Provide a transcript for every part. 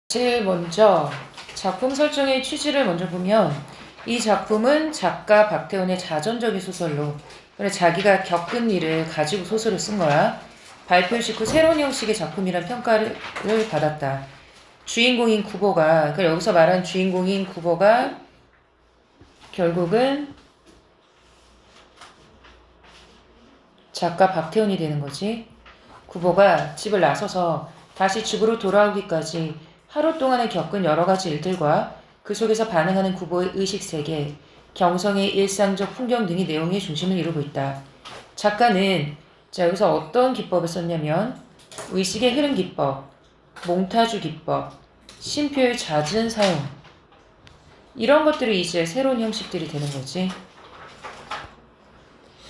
제일 먼저 작품 설정의 취지를 먼저 보면 이 작품은 작가 박태원의 자전적인 소설로 그래 자기가 겪은 일을 가지고 소설을 쓴 거야. 발표 직후 새로운 형식의 작품이란 평가를 받았다. 주인공인 구보가 그러니까 여기서 말한 주인공인 구보가 결국은 작가 박태원이 되는 거지. 구보가 집을 나서서 다시 집으로 돌아오기까지 하루 동안에 겪은 여러 가지 일들과 그 속에서 반응하는 구보의 의식세계, 경성의 일상적 풍경 등이 내용의 중심을 이루고 있다. 작가는 여기서 어떤 기법을 썼냐면 의식의 흐름 기법, 몽타주 기법, 쉼표의 잦은 사용 이런 것들이 이제 새로운 형식들이 되는 거지.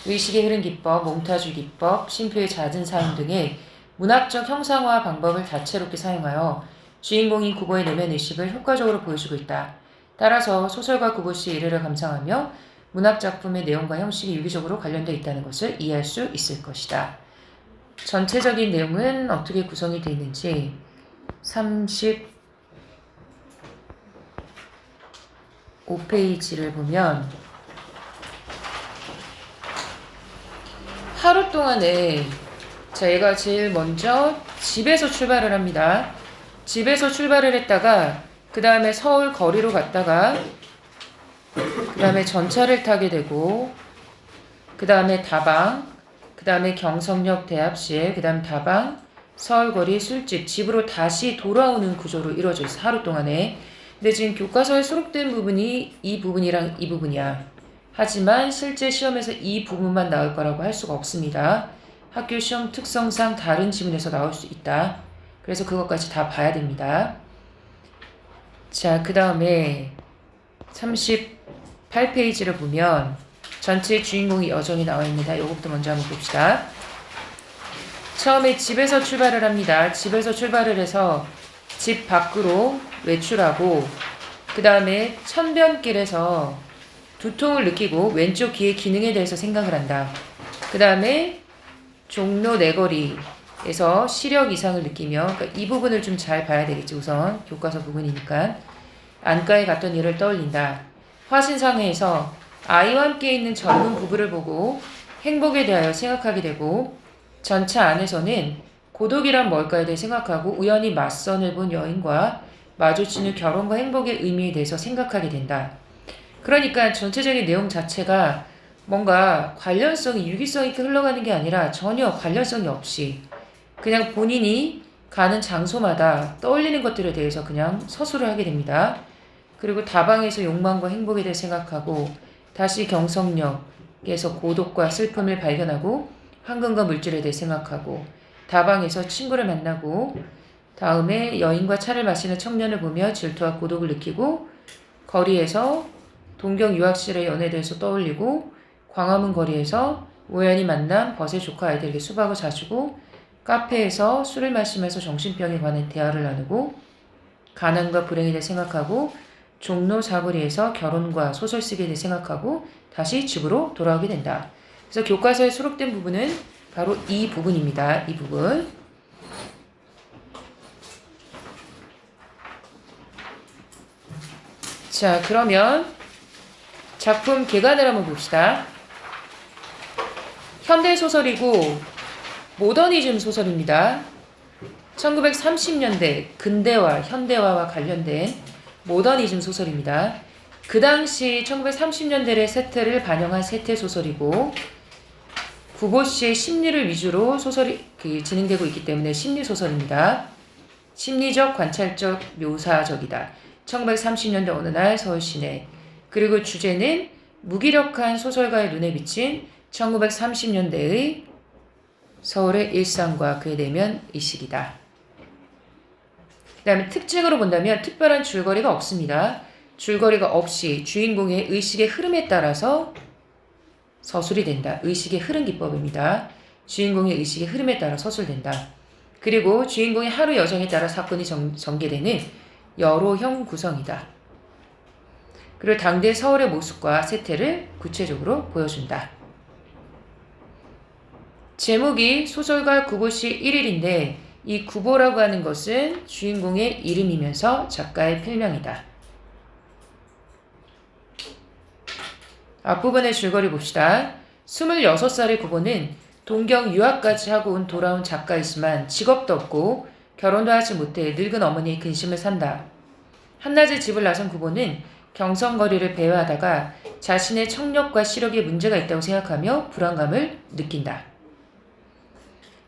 의식의 흐름 기법, 몽타주 기법, 쉼표의 잦은 사용 등의 문학적 형상화 방법을 다채롭게 사용하여 주인공인 구보의 내면 의식을 효과적으로 보여주고 있다. 따라서 소설가 구보 씨의 일화를 감상하며 문학작품의 내용과 형식이 유기적으로 관련되어 있다는 것을 이해할 수 있을 것이다. 전체적인 내용은 어떻게 구성이 되어 있는지 35페이지를 보면 하루 동안에 얘가 제일 먼저 집에서 출발을 합니다. 집에서 출발을 했다가 그 다음에 서울 거리로 갔다가 그 다음에 전차를 타게 되고 그 다음에 다방, 그 다음에 경성역 대합실, 그 다음 다방, 서울거리 술집, 집으로 다시 돌아오는 구조로 이루어져 있어. 하루 동안에. 근데 지금 교과서에 수록된 부분이 이 부분이랑 이 부분이야. 하지만 실제 시험에서 이 부분만 나올 거라고 할 수가 없습니다. 학교 시험 특성상 다른 지문에서 나올 수 있다. 그래서 그것까지 다 봐야 됩니다. 자, 그 다음에 38페이지를 보면 전체 주인공이 여정이 나와 있습니다. 이것부터 먼저 한번 봅시다. 처음에 집에서 출발을 합니다. 집에서 출발을 해서 집 밖으로 외출하고 그 다음에 천변길에서 두통을 느끼고 왼쪽 귀의 기능에 대해서 생각을 한다. 그 다음에 종로 내거리에서 시력 이상을 느끼며 그러니까 이 부분을 좀 잘 봐야 되겠지. 우선 교과서 부분이니까 안과에 갔던 일을 떠올린다. 화신상회에서 아이와 함께 있는 젊은 부부를 보고 행복에 대하여 생각하게 되고 전차 안에서는 고독이란 뭘까에 대해 생각하고 우연히 맞선을 본 여인과 마주치는 결혼과 행복의 의미에 대해서 생각하게 된다. 그러니까 전체적인 내용 자체가 뭔가 관련성이 유기성 있게 흘러가는 게 아니라 전혀 관련성이 없이 그냥 본인이 가는 장소마다 떠올리는 것들에 대해서 그냥 서술을 하게 됩니다. 그리고 다방에서 욕망과 행복에 대해 생각하고 다시 경성역에서 고독과 슬픔을 발견하고 황금과 물질에 대해 생각하고 다방에서 친구를 만나고 다음에 여인과 차를 마시는 청년을 보며 질투와 고독을 느끼고 거리에서 동경 유학실의 연애에 대해서 떠올리고 광화문 거리에서 우연히 만난 벗의 조카 아이들에게 수박을 사주고 카페에서 술을 마시면서 정신병에 관한 대화를 나누고 가난과 불행에 대해 생각하고 종로 사거리에서 결혼과 소설 쓰기에 대해 생각하고 다시 집으로 돌아오게 된다. 그래서 교과서에 수록된 부분은 바로 이 부분입니다. 이 부분. 자, 그러면 작품 개관을 한번 봅시다. 현대소설이고 모더니즘 소설입니다. 1930년대 근대화, 현대화와 관련된 모더니즘 소설입니다. 그 당시 1930년대의 세태를 반영한 세태소설이고 구보 씨의 심리를 위주로 소설이 진행되고 있기 때문에 심리소설입니다. 심리적, 관찰적, 묘사적이다. 1930년대 어느 날 서울 시내. 그리고 주제는 무기력한 소설가의 눈에 비친 1930년대의 서울의 일상과 그의 내면 의식이다. 그 다음에 특징으로 본다면 특별한 줄거리가 없습니다. 줄거리가 없이 주인공의 의식의 흐름에 따라서 서술이 된다. 의식의 흐름 기법입니다. 주인공의 의식의 흐름에 따라 서술된다. 그리고 주인공의 하루 여정에 따라 사건이 전개되는 여로형 구성이다. 그리고 당대 서울의 모습과 세태를 구체적으로 보여준다. 제목이 소설가 구보씨 1일인데 이 구보라고 하는 것은 주인공의 이름이면서 작가의 필명이다. 앞부분의 줄거리 봅시다. 26살의 구보는 동경 유학까지 하고 돌아온 작가이지만 직업도 없고 결혼도 하지 못해 늙은 어머니의 근심을 산다. 한낮에 집을 나선 구보는 경성거리를 배회하다가 자신의 청력과 시력에 문제가 있다고 생각하며 불안감을 느낀다.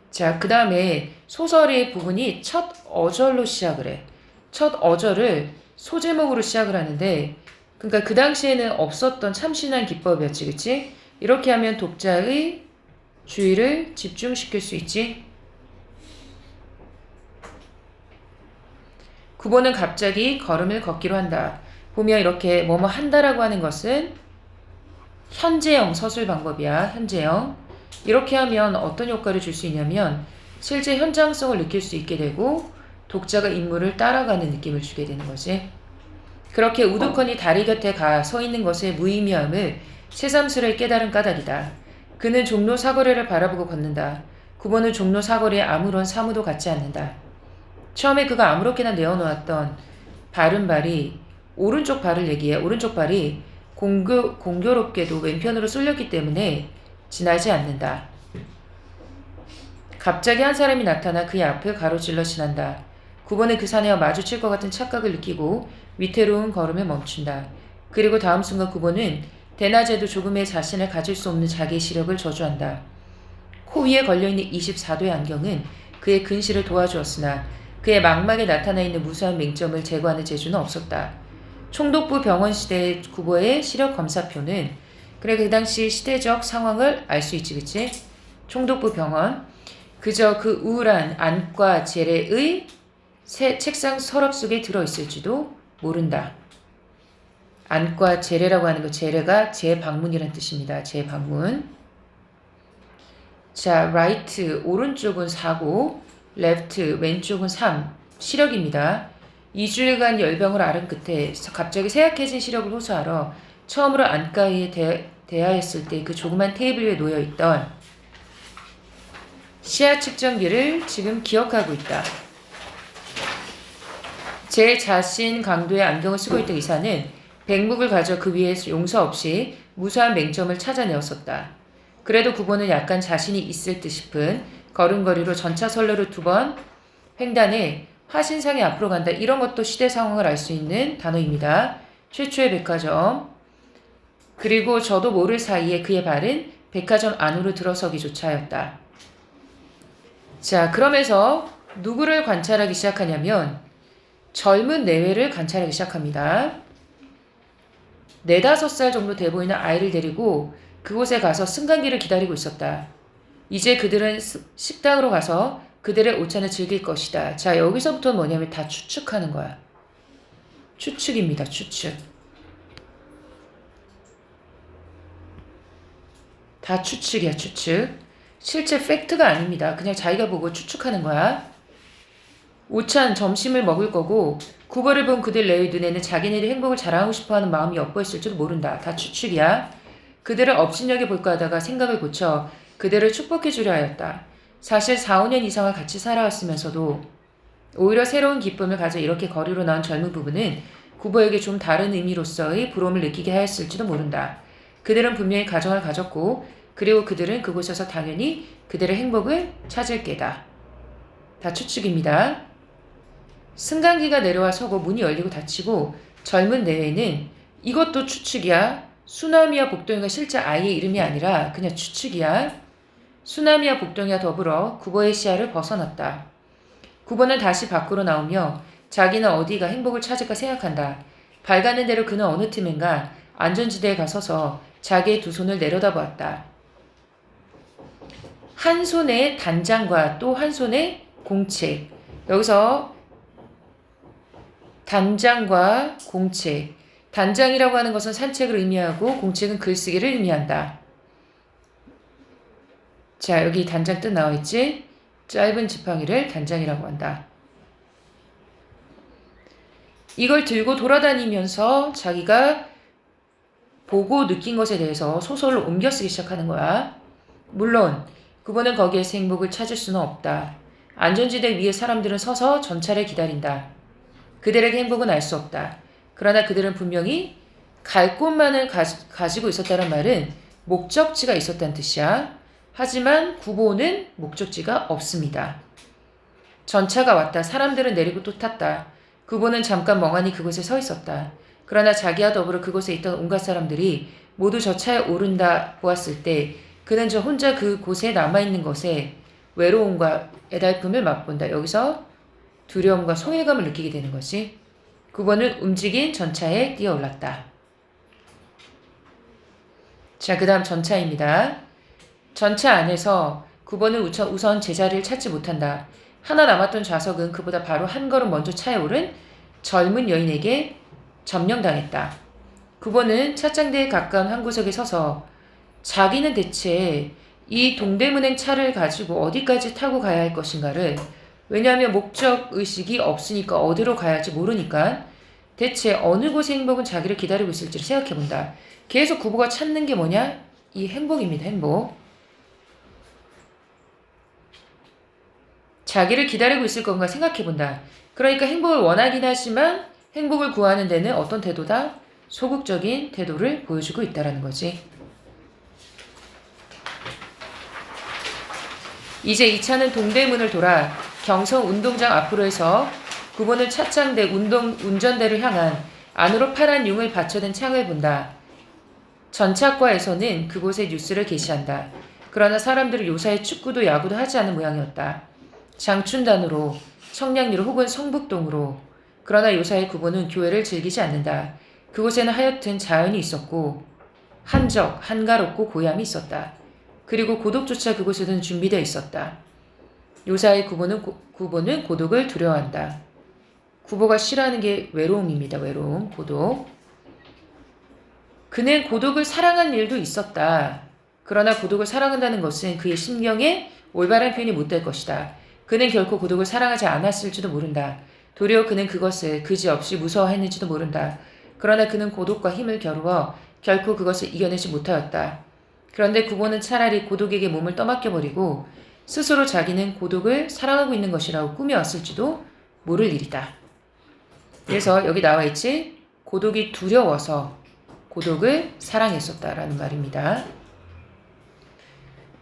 자, 그 다음에 소설의 부분이 첫 어절로 시작을 해. 첫 어절을 소제목으로 시작을 하는데, 그러니까 그 당시에는 없었던 참신한 기법이었지, 그치? 이렇게 하면 독자의 주의를 집중시킬 수 있지. 구보는 갑자기 걸음을 걷기로 한다. 보면 이렇게 뭐뭐 한다라고 하는 것은 현재형 서술 방법이야. 현재형. 이렇게 하면 어떤 효과를 줄 수 있냐면 실제 현장성을 느낄 수 있게 되고 독자가 인물을 따라가는 느낌을 주게 되는 거지. 그렇게 우두커니 다리 곁에 가 서 있는 것의 무의미함을 새삼스레 깨달은 까닭이다. 그는 종로 사거리를 바라보고 걷는다. 구보는 종로 사거리에 아무런 사무도 갖지 않는다. 처음에 그가 아무렇게나 내어놓았던 발이 오른쪽 발을 얘기해. 오른쪽 발이 공교롭게도 왼편으로 쏠렸기 때문에 지나지 않는다. 갑자기 한 사람이 나타나 그의 앞을 가로질러 지난다. 구보는 그 사내와 마주칠 것 같은 착각을 느끼고 위태로운 걸음을 멈춘다. 그리고 다음 순간 구보는 대낮에도 조금의 자신을 가질 수 없는 자기의 시력을 저주한다. 코 위에 걸려있는 24도의 안경은 그의 근시를 도와주었으나 그의 망막에 나타나 있는 무수한 맹점을 제거하는 재주는 없었다. 총독부 병원 시대의 구보의 시력 검사표는 그래 그 당시 시대적 상황을 알 수 있지, 그치? 총독부 병원 그저 그 우울한 안과 재래의 책상 서랍 속에 들어있을지도 모른다. 안과 재래라고 하는 거, 재래가 재방문이라는 뜻입니다. 재방문. 자, right 오른쪽은 4고 left 왼쪽은 3 시력입니다. 2주일간 열병을 앓은 끝에 갑자기 쇠약해진 시력을 호소하러 처음으로 안과에 대하였을 때 그 조그만 테이블 위에 놓여있던 시야 측정기를 지금 기억하고 있다. 제 자신 강도의 안경을 쓰고 있던 의사는 백묵을 가져 그 위에 용서 없이 무수한 맹점을 찾아내었었다. 그래도 구보는 약간 자신이 있을 듯 싶은 걸음걸이로 전차선로를 2번 횡단해 화신상에 앞으로 간다. 이런 것도 시대 상황을 알 수 있는 단어입니다. 최초의 백화점. 그리고 저도 모를 사이에 그의 발은 백화점 안으로 들어서기조차 하였다. 자, 그러면서 누구를 관찰하기 시작하냐면 젊은 내외를 관찰하기 시작합니다. 4-5살 정도 돼 보이는 아이를 데리고 그곳에 가서 승강기를 기다리고 있었다. 이제 그들은 식당으로 가서 그들의 오찬을 즐길 것이다. 자, 여기서부터는 뭐냐면 다 추측하는 거야. 추측입니다. 추측. 다 추측이야. 추측. 실제 팩트가 아닙니다. 그냥 자기가 보고 추측하는 거야. 오찬 점심을 먹을 거고 구보를 본 그들 내의 눈에는 자기네들이 행복을 자랑하고 싶어하는 마음이 엿보였을지도 모른다. 다 추측이야. 그들을 업신여겨 볼까 하다가 생각을 고쳐 그들을 축복해 주려 하였다. 사실 4-5년 이상을 같이 살아왔으면서도 오히려 새로운 기쁨을 가져 이렇게 거리로 나온 젊은 부부는 구보에게 좀 다른 의미로서의 부러움을 느끼게 하였을지도 모른다. 그들은 분명히 가정을 가졌고 그리고 그들은 그곳에서 당연히 그들의 행복을 찾을 게다. 다 추측입니다. 승강기가 내려와 서고 문이 열리고 닫히고 젊은 내외는 이것도 추측이야. 수나미와 복동이가 실제 아이의 이름이 아니라 그냥 추측이야. 수나미와 복동이와 더불어 구보의 시야를 벗어났다. 구보는 다시 밖으로 나오며 자기는 어디가 행복을 찾을까 생각한다. 밝아는 대로 그는 어느 틈엔가 안전지대에 가서서 자기의 2 손을 내려다보았다. 한 손에 단장과 또 한 손에 공책. 여기서 단장과 공책. 단장이라고 하는 것은 산책을 의미하고 공책은 글쓰기를 의미한다. 자, 여기 단장 뜻 나와 있지? 짧은 지팡이를 단장이라고 한다. 이걸 들고 돌아다니면서 자기가 보고 느낀 것에 대해서 소설로 옮겨 쓰기 시작하는 거야. 물론 구보는 거기에서 행복을 찾을 수는 없다. 안전지대 위에 사람들은 서서 전차를 기다린다. 그들에게 행복은 알 수 없다. 그러나 그들은 분명히 갈 곳만을 가지고 있었다는 말은 목적지가 있었다는 뜻이야. 하지만 구보는 목적지가 없습니다. 전차가 왔다. 사람들은 내리고 또 탔다. 구보는 잠깐 멍하니 그곳에 서 있었다. 그러나 자기와 더불어 그곳에 있던 온갖 사람들이 모두 저 차에 오른다 보았을 때 그는 저 혼자 그곳에 남아있는 것에 외로움과 애달픔을 맛본다. 여기서 두려움과 소외감을 느끼게 되는 것이. 구보는 움직인 전차에 뛰어올랐다. 자, 그 다음 전차입니다. 전차 안에서 구보는 우선 제자리를 찾지 못한다. 하나 남았던 좌석은 그보다 바로 한 걸음 먼저 차에 오른 젊은 여인에게 점령당했다. 구보는 차장대에 가까운 한 구석에 서서 자기는 대체 이 동대문행 차를 가지고 어디까지 타고 가야 할 것인가를, 왜냐하면 목적의식이 없으니까 어디로 가야 할지 모르니까 대체 어느 곳의 행복은 자기를 기다리고 있을지를 생각해본다. 계속 구보가 찾는 게 뭐냐? 이 행복입니다. 행복. 자기를 기다리고 있을 건가 생각해본다. 그러니까 행복을 원하긴 하지만 행복을 구하는 데는 어떤 태도다? 소극적인 태도를 보여주고 있다는 거지. 이제 이 차는 동대문을 돌아 경성 운동장 앞으로 해서 구보는 차장대 운전대를 향한 안으로 파란 융을 받쳐든 창을 본다. 전차과에서는 그곳에 뉴스를 게시한다. 그러나 사람들은 요사이 축구도 야구도 하지 않은 모양이었다. 장춘단으로, 청량리로 혹은 성북동으로. 그러나 요사이 구보는 교회를 즐기지 않는다. 그곳에는 하여튼 자연이 있었고 한가롭고 고요함이 있었다. 그리고 고독조차 그곳에는 준비되어 있었다. 요사이 구보는 고독을 두려워한다. 구보가 싫어하는 게 외로움입니다. 외로움, 고독. 그는 고독을 사랑한 일도 있었다. 그러나 고독을 사랑한다는 것은 그의 심경에 올바른 표현이 못 될 것이다. 그는 결코 고독을 사랑하지 않았을지도 모른다. 도리어 그는 그것을 그지없이 무서워했는지도 모른다. 그러나 그는 고독과 힘을 겨루어 결코 그것을 이겨내지 못하였다. 그런데 구보는 차라리 고독에게 몸을 떠맡겨버리고 스스로 자기는 고독을 사랑하고 있는 것이라고 꾸며왔을지도 모를 일이다. 그래서 여기 나와 있지? 고독이 두려워서 고독을 사랑했었다라는 말입니다.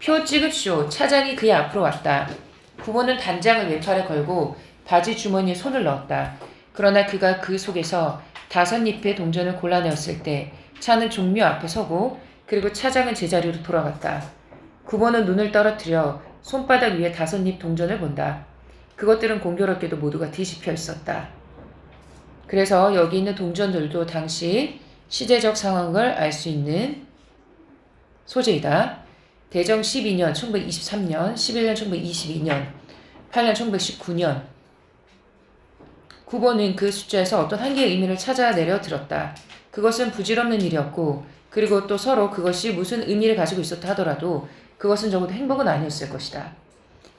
표 찍읍쇼. 차장이 그의 앞으로 왔다. 구보는 단장을 왼팔에 걸고 바지 주머니에 손을 넣었다. 그러나 그가 그 속에서 5잎의 동전을 골라내었을 때 차는 종묘 앞에 서고 그리고 차장은 제자리로 돌아갔다. 구보는 눈을 떨어뜨려 손바닥 위에 5잎 동전을 본다. 그것들은 공교롭게도 모두가 뒤집혀 있었다. 그래서 여기 있는 동전들도 당시 시대적 상황을 알 수 있는 소재이다. 대정 12년 1923년, 11년 1922년, 8년 1919년. 구보는 그 숫자에서 어떤 한 개의 의미를 찾아내려 들었다. 그것은 부질없는 일이었고 그리고 또 서로 그것이 무슨 의미를 가지고 있었다 하더라도 그것은 적어도 행복은 아니었을 것이다.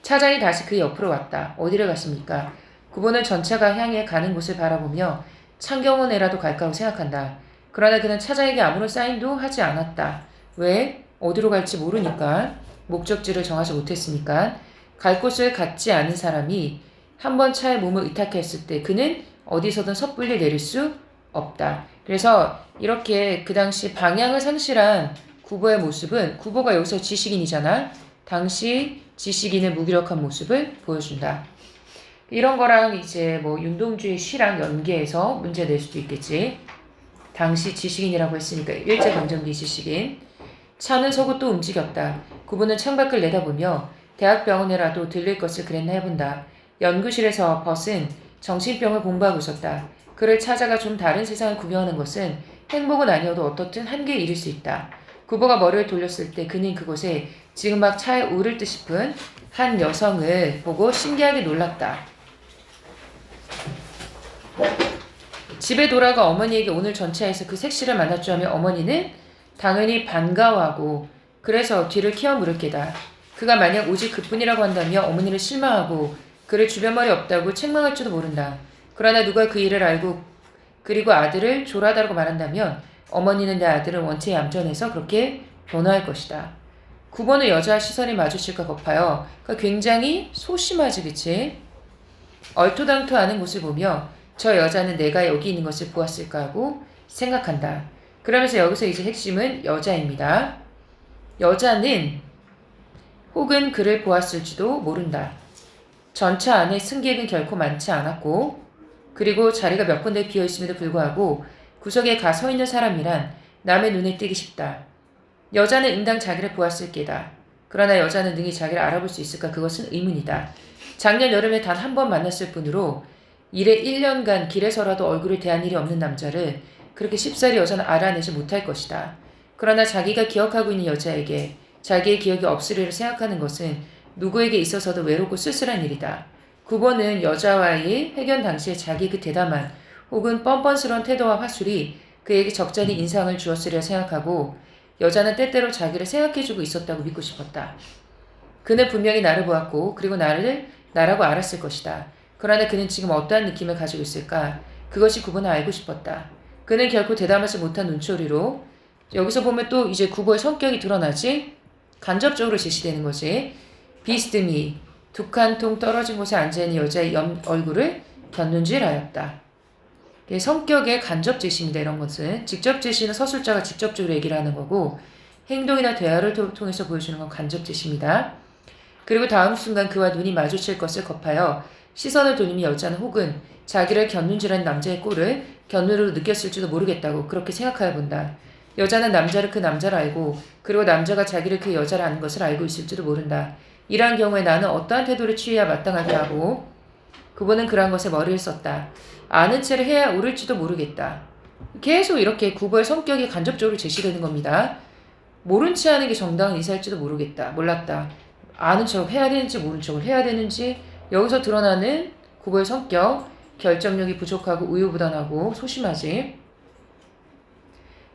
차장이 다시 그 옆으로 왔다. 어디를 갔습니까? 구보는 전차가 향해 가는 곳을 바라보며 창경원에라도 갈까 하고 생각한다. 그러나 그는 차장에게 아무런 사인도 하지 않았다. 왜? 어디로 갈지 모르니까. 목적지를 정하지 못했으니까. 갈 곳을 갖지 않은 사람이 한번 차에 몸을 의탁했을 때 그는 어디서든 섣불리 내릴 수 없다. 그래서 이렇게 그 당시 방향을 상실한 구보의 모습은, 구보가 여기서 지식인이잖아. 당시 지식인의 무기력한 모습을 보여준다. 이런 거랑 이제 뭐 윤동주의 시랑 연계해서 문제 낼 수도 있겠지. 당시 지식인이라고 했으니까 일제강점기 지식인. 차는 서고 또 움직였다. 구보는 창밖을 내다보며 대학병원에라도 들릴 것을 그랬나 해본다. 연구실에서 벗은 정신병을 공부하고 있었다. 그를 찾아가 좀 다른 세상을 구경하는 것은 행복은 아니어도 어떻든 한계에 이를 수 있다. 구보가 머리를 돌렸을 때 그는 그곳에 지금 막 차에 오를 듯 싶은 한 여성을 보고 신기하게 놀랐다. 집에 돌아가 어머니에게 오늘 전차에서 그 색시를 만났죠 하며 어머니는 당연히 반가워하고 그래서 뒤를 키워 물을 게다. 그가 만약 오직 그뿐이라고 한다면 어머니를 실망하고 그를 주변 말이 없다고 책망할지도 모른다. 그러나 누가 그 일을 알고 그리고 아들을 조라다라고 말한다면 어머니는 내 아들은 원체 얌전해서 그렇게 변화할 것이다. 9번은 여자와 시선이 마주칠까 겁하여 그러니까 굉장히 소심하지 그치? 얼토당토하는 모습을 보며 저 여자는 내가 여기 있는 것을 보았을까 하고 생각한다. 그러면서 여기서 이제 핵심은 여자입니다. 여자는 혹은 그를 보았을지도 모른다. 전차 안에 승객은 결코 많지 않았고 그리고 자리가 몇 군데 비어있음에도 불구하고 구석에 가 서 있는 사람이란 남의 눈에 띄기 쉽다. 여자는 응당 자기를 보았을 게다. 그러나 여자는 능히 자기를 알아볼 수 있을까 그것은 의문이다. 작년 여름에 단 한 번 만났을 뿐으로 이래 1년간 길에서라도 얼굴을 대한 일이 없는 남자를 그렇게 쉽사리 여자는 알아내지 못할 것이다. 그러나 자기가 기억하고 있는 여자에게 자기의 기억이 없으리라 생각하는 것은 누구에게 있어서도 외롭고 쓸쓸한 일이다. 9번은 여자와의 회견 당시에 자기 그 대담한 혹은 뻔뻔스러운 태도와 화술이 그에게 적잖이 인상을 주었으리라 생각하고 여자는 때때로 자기를 생각해주고 있었다고 믿고 싶었다. 그는 분명히 나를 보았고 그리고 나라고 알았을 것이다. 그러나 그는 지금 어떠한 느낌을 가지고 있을까? 그것이 9번은 알고 싶었다. 그는 결코 대담하지 못한 눈초리로 여기서 보면 또 이제 9번의 성격이 드러나지? 간접적으로 제시되는 거지. 비스듬히 두 칸 통 떨어진 곳에 앉아있는 여자의 얼굴을 곁눈질하였다. 성격의 간접 제시입니다. 이런 것은 직접 제시는 서술자가 직접적으로 얘기를 하는 거고 행동이나 대화를 통해서 보여주는 건 간접 제시입니다. 그리고 다음 순간 그와 눈이 마주칠 것을 겁하여 시선을 돌리며 여자는 혹은 자기를 곁눈질하는 남자의 꼴을 곁눈으로 느꼈을지도 모르겠다고 그렇게 생각하여 본다. 여자는 남자를 그 남자를 알고 그리고 남자가 자기를 그 여자를 아는 것을 알고 있을지도 모른다. 이러한 경우에 나는 어떠한 태도를 취해야 마땅할까 하고 그분은 그러한 것에 머리를 썼다. 아는 채를 해야 옳을지도 모르겠다. 계속 이렇게 9번의 성격이 간접적으로 제시되는 겁니다. 모른 채 하는 게 정당한 의사일지도 모르겠다. 몰랐다. 아는 척 해야 되는지 모른 척을 해야 되는지 여기서 드러나는 9번의 성격, 결정력이 부족하고 우유부단하고 소심하지.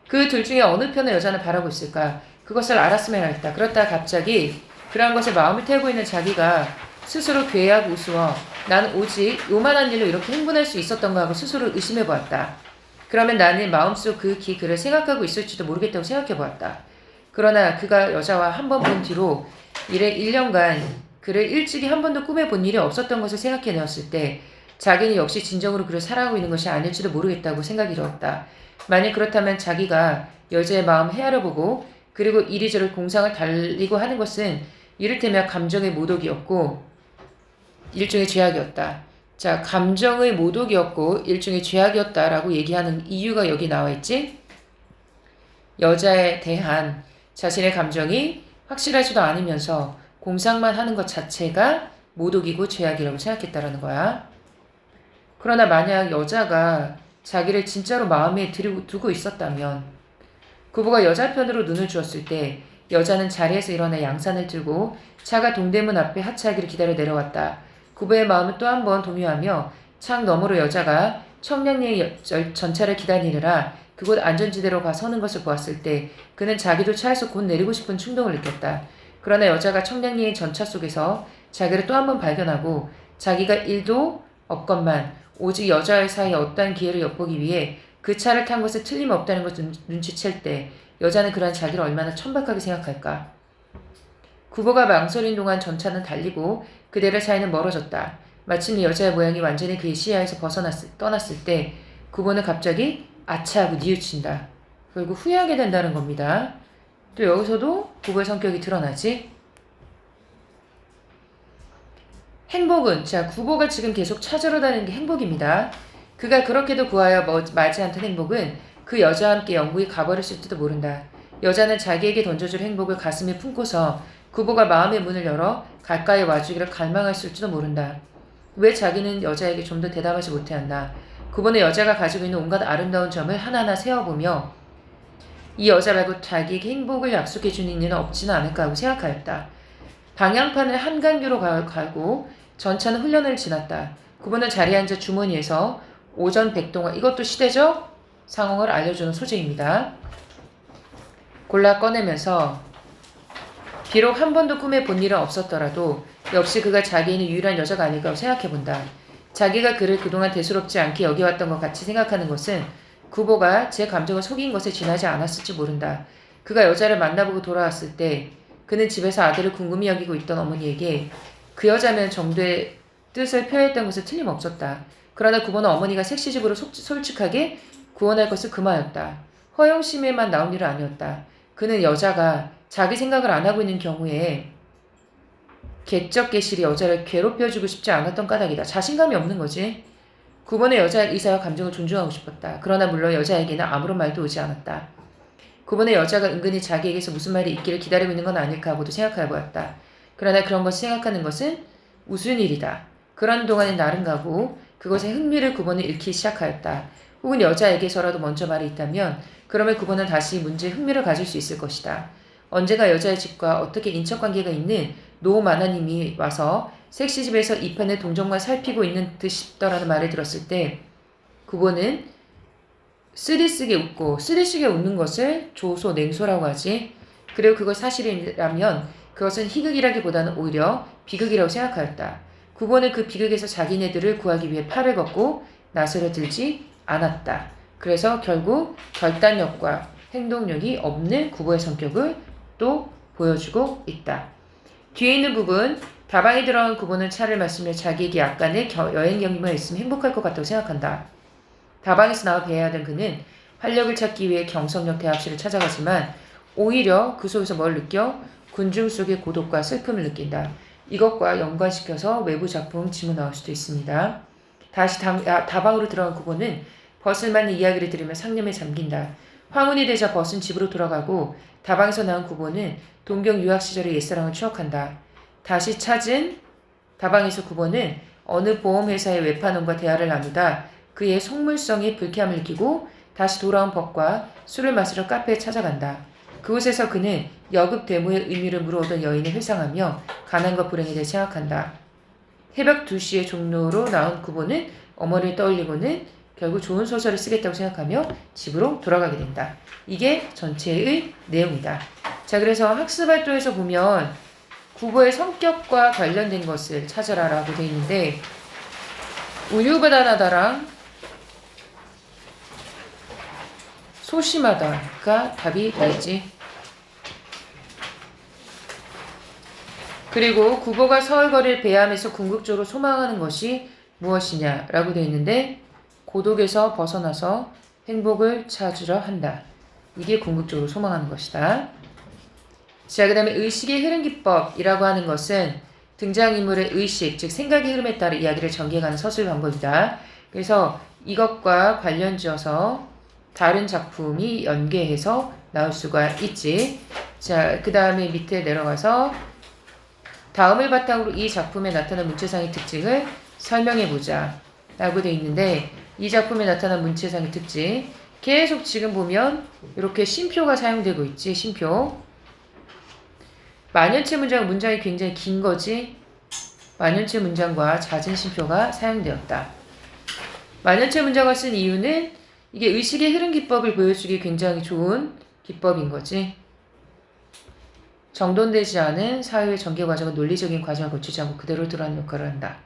그 둘 중에 어느 편의 여자는 바라고 있을까? 그것을 알았으면 하겠다. 그렇다 갑자기 그러한 것에 마음을 태우고 있는 자기가 스스로 괴하고 우스워 나는 오직 요만한 일로 이렇게 흥분할 수 있었던가 하고 스스로 의심해보았다. 그러면 나는 마음속 그를 생각하고 있을지도 모르겠다고 생각해보았다. 그러나 그가 여자와 한 번 본 뒤로 이래 1년간 그를 일찍이 한 번도 꿈에 본 일이 없었던 것을 생각해내었을 때 자기는 역시 진정으로 그를 사랑하고 있는 것이 아닐지도 모르겠다고 생각이 들었다. 만약 그렇다면 자기가 여자의 마음을 헤아려보고 그리고 이리저리 공상을 달리고 하는 것은 이를테면 감정의 모독이었고 일종의 죄악이었다. 자, 감정의 모독이었고 일종의 죄악이었다라고 얘기하는 이유가 여기 나와 있지? 여자에 대한 자신의 감정이 확실하지도 않으면서 공상만 하는 것 자체가 모독이고 죄악이라고 생각했다라는 거야. 그러나 만약 여자가 자기를 진짜로 마음에 두고 있었다면 부부가 여자 편으로 눈을 주었을 때 여자는 자리에서 일어나 양산을 들고 차가 동대문 앞에 하차하기를 기다려 내려왔다. 구부의 마음은 또 한 번 동요하며 창 너머로 여자가 청량리의 전차를 기다리느라 그곳 안전지대로 가 서는 것을 보았을 때 그는 자기도 차에서 곧 내리고 싶은 충동을 느꼈다. 그러나 여자가 청량리의 전차 속에서 자기를 또 한 번 발견하고 자기가 일도 없건만 오직 여자의 사이에 어떠한 기회를 엿보기 위해 그 차를 탄 것에 틀림없다는 것을 눈치챌 때 여자는 그러한 자기를 얼마나 천박하게 생각할까. 구보가 망설인 동안 전차는 달리고 그대를 사이는 멀어졌다. 마침내 여자의 모양이 완전히 그의 시야에서 떠났을 때 구보는 갑자기 아차하고 뉘우친다. 결국 후회하게 된다는 겁니다. 또 여기서도 구보의 성격이 드러나지. 행복은 자 구보가 지금 계속 찾으러 다니는 게 행복입니다. 그가 그렇게도 구하여 마지 않던 행복은 그 여자와 함께 영국에 가버렸을지도 모른다. 여자는 자기에게 던져줄 행복을 가슴에 품고서 구보가 마음의 문을 열어 가까이 와주기를 갈망했을지도 모른다. 왜 자기는 여자에게 좀 더 대답하지 못해왔나. 구보는 여자가 가지고 있는 온갖 아름다운 점을 하나하나 세어보며 이 여자 말고 자기에게 행복을 약속해주는 이는 없지는 않을까 하고 생각하였다. 방향판을 한강교로 가고 전차는 훈련을 지났다. 구보는 자리에 앉아 주머니에서 오전 백동화 이것도 시대적 상황을 알려주는 소재입니다. 골라 꺼내면서 비록 한 번도 꿈에 본 일은 없었더라도 역시 그가 자기에는 유일한 여자가 아닐까 하고 생각해본다. 자기가 그를 그동안 대수롭지 않게 여겨왔던 것 같이 생각하는 것은 구보가 제 감정을 속인 것에 지나지 않았을지 모른다. 그가 여자를 만나보고 돌아왔을 때 그는 집에서 아들을 궁금히 여기고 있던 어머니에게 그 여자면 정도의 뜻을 표했던 것은 틀림없었다. 그러나 구본은 어머니가 색시집으로 솔직하게 구원할 것을 금하였다. 허영심에만 나온 일은 아니었다. 그는 여자가 자기 생각을 안 하고 있는 경우에 개쩍개실이 여자를 괴롭혀주고 싶지 않았던 까닭이다. 자신감이 없는 거지. 구본의 여자의 의사와 감정을 존중하고 싶었다. 그러나 물론 여자에게는 아무런 말도 오지 않았다. 구본의 여자가 은근히 자기에게서 무슨 말이 있기를 기다리고 있는 건 아닐까 하고도 생각해 보았다. 그러나 그런 것을 생각하는 것은 우스운 일이다. 그런 동안에 날은 가고 그것에 흥미를 구본은 잃기 시작하였다. 혹은 여자에게서라도 먼저 말이 있다면 그러면 구본은 다시 문제에 흥미를 가질 수 있을 것이다. 언젠가 여자의 집과 어떻게 인척관계가 있는 노 마나님이 와서 색시집에서 이 편의 동정만 살피고 있는 듯 싶더라는 말을 들었을 때 구본은 쓰리쓰게 웃는 것을 조소 냉소라고 하지. 그리고 그것 사실이라면 그것은 희극이라기보다는 오히려 비극이라고 생각하였다. 구본은 그 비극에서 자기네들을 구하기 위해 팔을 걷고 나서려 들지 않았다. 그래서 결국 결단력과 행동력이 없는 구보의 성격을 또 보여주고 있다. 뒤에 있는 부분, 다방에 들어간 구보는 차를 마시며 자기에게 약간의 여행 경험이 있으면 행복할 것 같다고 생각한다. 다방에서 나와 배워야 하던 그는 활력을 찾기 위해 경성역 대합실을 찾아가지만 오히려 그 속에서 뭘 느껴? 군중 속의 고독과 슬픔을 느낀다. 이것과 연관시켜서 외부 작품 지문 나올 수도 있습니다. 다시 다방으로 들어간 구보는 벗을 맞는 이야기를 들으며 상념에 잠긴다. 황혼이 되자 벗은 집으로 돌아가고 다방에서 나온 구보는 동경 유학 시절의 옛사랑을 추억한다. 다시 찾은 다방에서 구보는 어느 보험회사의 외판원과 대화를 나누다 그의 속물성에 불쾌함을 느끼고 다시 돌아온 벗과 술을 마시러 카페에 찾아간다. 그곳에서 그는 여급 대모의 의미를 물어오던 여인을 회상하며 가난과 불행에 대해 생각한다. 새벽 2시에 종로로 나온 구보는 어머니를 떠올리고는 결국 좋은 소설을 쓰겠다고 생각하며 집으로 돌아가게 된다. 이게 전체의 내용이다. 자, 그래서 학습활동에서 보면 구보의 성격과 관련된 것을 찾아라라고 되어 있는데 우유부단하다랑 소심하다가 답이 되겠지. 그리고 구보가 서울거리를 배회하면서 궁극적으로 소망하는 것이 무엇이냐라고 되어 있는데 고독에서 벗어나서 행복을 찾으려 한다. 이게 궁극적으로 소망하는 것이다. 자, 그 다음에 의식의 흐름 기법이라고 하는 것은 등장인물의 의식, 즉 생각의 흐름에 따라 이야기를 전개해가는 서술 방법이다. 그래서 이것과 관련지어서 다른 작품이 연계해서 나올 수가 있지. 자, 그 다음에 밑에 내려가서 다음을 바탕으로 이 작품에 나타난 문체상의 특징을 설명해보자 라고 되어 있는데 이 작품에 나타난 문체상의 특징 계속 지금 보면 이렇게 쉼표가 사용되고 있지. 쉼표. 만연체 문장이 굉장히 긴 거지. 만연체 문장과 잦은 쉼표가 사용되었다. 만연체 문장을 쓴 이유는 이게 의식의 흐름 기법을 보여주기 굉장히 좋은 기법인 거지. 정돈되지 않은 사회의 전개 과정은 논리적인 과정을 거치지 않고 그대로 드러나는 역할을 한다.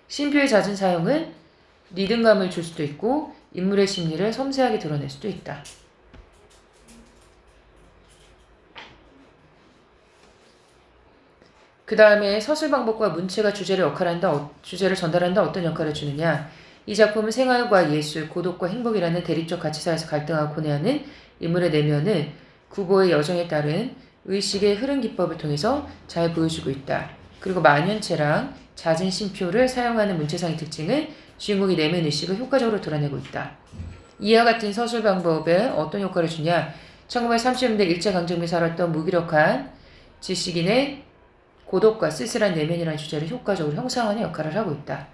쉼표의 잦은 사용은 리듬감을 줄 수도 있고 인물의 심리를 섬세하게 드러낼 수도 있다. 그 다음에 서술 방법과 문체가 주제를 전달한다 어떤 역할을 주느냐. 이 작품은 생활과 예술, 고독과 행복이라는 대립적 가치사에서 갈등하고 고뇌하는 인물의 내면을 구보의 여정에 따른 의식의 흐름 기법을 통해서 잘 보여주고 있다. 그리고 만연체랑 잦은 쉼표를 사용하는 문체상의 특징은 주인공의 내면 의식을 효과적으로 드러내고 있다. 이와 같은 서술 방법에 어떤 효과를 주냐. 1930년대 일제강점기에 살았던 무기력한 지식인의 고독과 쓸쓸한 내면이라는 주제를 효과적으로 형성하는 역할을 하고 있다.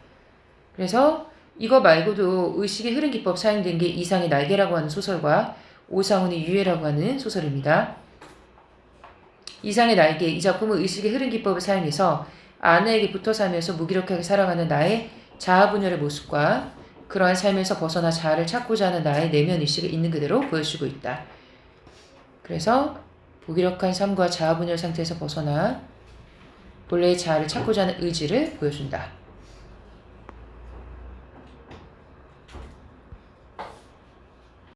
그래서 이거 말고도 의식의 흐름 기법 사용된 게 이상의 날개라고 하는 소설과 오상훈의 유해라고 하는 소설입니다. 이상의 날개, 이 작품은 의식의 흐름 기법을 사용해서 아내에게 붙어 살면서 무기력하게 살아가는 나의 자아분열의 모습과 그러한 삶에서 벗어나 자아를 찾고자 하는 나의 내면 의식을 있는 그대로 보여주고 있다. 그래서 무기력한 삶과 자아분열 상태에서 벗어나 본래의 자아를 찾고자 하는 의지를 보여준다.